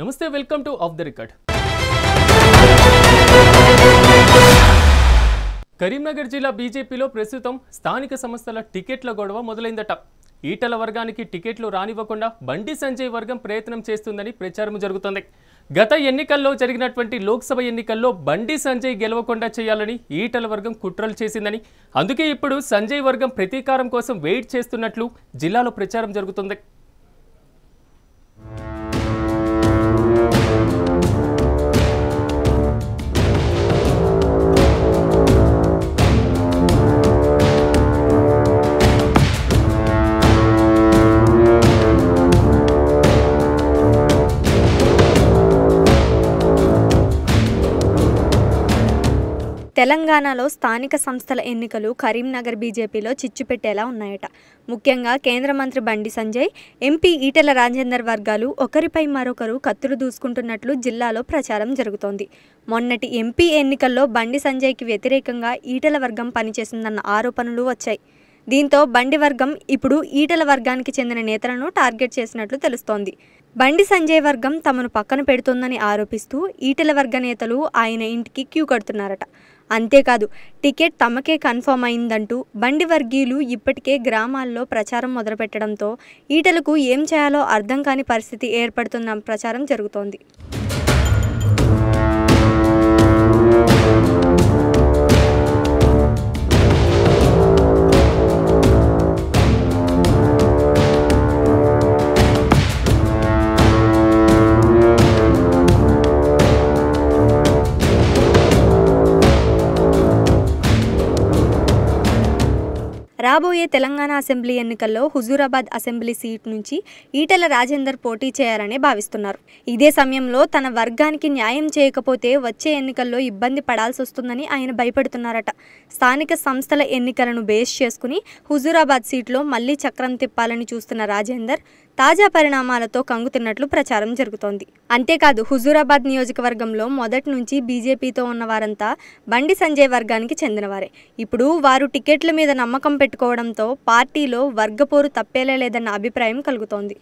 నమస్తే, welcome to of the record. Karimnagar జిల్లా బీజేపీలో ప్రస్తుతం స్థానిక సంస్థల టికెట్ల గొడవ మొదలైందట. ఈటల వర్గానికి టికెట్లు రానివ్వకుండా బండి సంజయ్ వర్గం ప్రయత్నం చేస్తుందని ప్రచారం జరుగుతోంది. గత ఎన్నికల్లో జరిగినటువంటి లోక్సభ ఎన్నికల్లో బండి సంజయ్ గెలవకుండా చేయాలని ఈటల వర్గం కుట్రలు చేసిందని, అందుకే ఇప్పుడు సంజయ్ వర్గం ప్రతీకారం కోసం వెయిట్ చేస్తున్నట్లు జిల్లాలో ప్రచారం జరుగుతుంది. తెలంగాణలో స్థానిక సంస్థల ఎన్నికలు కరీంనగర్ బీజేపీలో చిచ్చు పెట్టేలా ఉన్నాయట. ముఖ్యంగా కేంద్ర మంత్రి బండి సంజయ్, ఎంపీ ఈటెల రాజేందర్ వర్గాలు ఒకరిపై మరొకరు కత్తులు దూసుకుంటున్నట్లు జిల్లాలో ప్రచారం జరుగుతోంది. మొన్నటి ఎంపీ ఎన్నికల్లో బండి సంజయ్కి వ్యతిరేకంగా ఈటెల వర్గం పనిచేసిందన్న ఆరోపణలు వచ్చాయి. దీంతో బండి వర్గం ఇప్పుడు ఈటెల వర్గానికి చెందిన నేతలను టార్గెట్ చేసినట్లు తెలుస్తోంది. బండి సంజయ్ వర్గం తమను పక్కన పెడుతోందని ఆరోపిస్తూ ఈటెల వర్గ నేతలు ఆయన ఇంటికి క్యూ కడుతున్నారట. అంతేకాదు, టికెట్ తమకే కన్ఫర్మ్ అయిందంటూ బండి వర్గీయులు ఇప్పటికే గ్రామాల్లో ప్రచారం మొదలుపెట్టడంతో ఈటెలకు ఏం చేయాలో అర్థం కాని పరిస్థితి ఏర్పడుతున్న ప్రచారం జరుగుతోంది. రాబోయే తెలంగాణ అసెంబ్లీ ఎన్నికల్లో హుజూరాబాద్ అసెంబ్లీ సీట్ నుంచి ఈటెల రాజేందర్ పోటీ చేయాలని భావిస్తున్నారు. ఇదే సమయంలో తన వర్గానికి న్యాయం చేయకపోతే వచ్చే ఎన్నికల్లో ఇబ్బంది పడాల్సి వస్తుందని ఆయన భయపడుతున్నారట. స్థానిక సంస్థల ఎన్నికలను బేస్ చేసుకుని హుజూరాబాద్ సీట్లో మళ్లీ చక్రం తిప్పాలని చూస్తున్న రాజేందర్ తాజా పరిణామాలతో కంగుతున్నట్లు ప్రచారం జరుగుతోంది. అంతేకాదు, హుజూరాబాద్ నియోజకవర్గంలో మొదటి నుంచి బీజేపీతో ఉన్న వారంతా బండి సంజయ్ వర్గానికి చెందినవారే. ఇప్పుడు వారు టికెట్ల మీద నమ్మకం పెట్టుకోవడంతో పార్టీలో వర్గపోరు తప్పేలా లేదన్న అభిప్రాయం కలుగుతోంది.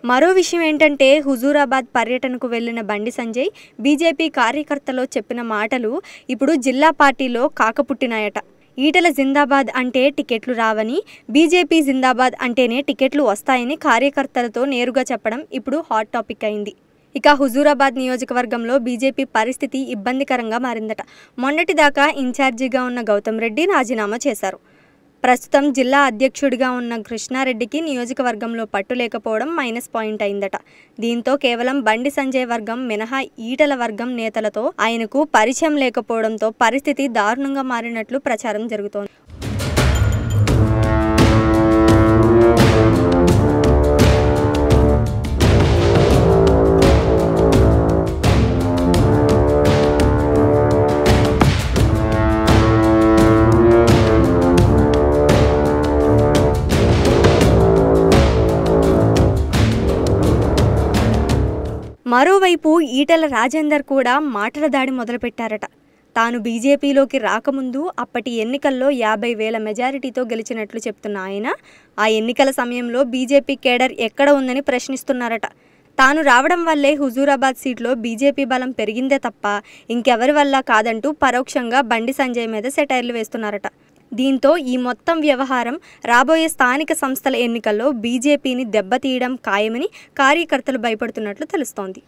మరో విషయం ఏంటంటే, హుజూరాబాద్ పర్యటనకు వెళ్లిన బండి సంజయ్ బీజేపీ కార్యకర్తలో చెప్పిన మాటలు ఇప్పుడు జిల్లా పార్టీలో కాకపుట్టినాయట. ఈటెల జిందాబాద్ అంటే టికెట్లు రావని, బీజేపీ జిందాబాద్ అంటేనే టికెట్లు వస్తాయని కార్యకర్తలతో నేరుగా చెప్పడం ఇప్పుడు హాట్ టాపిక్ అయింది. ఇక హుజూరాబాద్ నియోజకవర్గంలో బీజేపీ పరిస్థితి ఇబ్బందికరంగా మారిందట. మొన్నటిదాకా ఇన్ఛార్జిగా ఉన్న గౌతమ్ రెడ్డి రాజీనామా చేశారు. ప్రస్తుతం జిల్లా అధ్యక్షుడిగా ఉన్న కృష్ణారెడ్డికి నియోజకవర్గంలో పట్టు లేకపోవడం మైనస్ పాయింట్ అయిందట. దీంతో కేవలం బండి సంజయ్ వర్గం మినహా ఈటెల వర్గం నేతలతో ఆయనకు పరిచయం లేకపోవడంతో పరిస్థితి దారుణంగా మారినట్లు ప్రచారం జరుగుతోంది. మరోవైపు ఈటెల రాజేందర్ కూడా మాటల దాడి మొదలుపెట్టారట. తాను బీజేపీలోకి రాకముందు అప్పటి ఎన్నికల్లో 50,000 మెజారిటీతో గెలిచినట్లు చెప్తున్న ఆయన ఆ ఎన్నికల సమయంలో బీజేపీ కేడర్ ఎక్కడ ఉందని ప్రశ్నిస్తున్నారట. తాను రావడం వల్లే హుజూరాబాద్ సీట్లో బీజేపీ బలం పెరిగిందే తప్ప ఇంకెవరి వల్ల కాదంటూ పరోక్షంగా బండి సంజయ్ మీద సెటైర్లు వేస్తున్నారట. దీంతో ఈ మొత్తం వ్యవహారం రాబోయే స్థానిక సంస్థల ఎన్నికల్లో బీజేపీని దెబ్బతీయడం ఖాయమని కార్యకర్తలు భయపడుతున్నట్లు తెలుస్తోంది.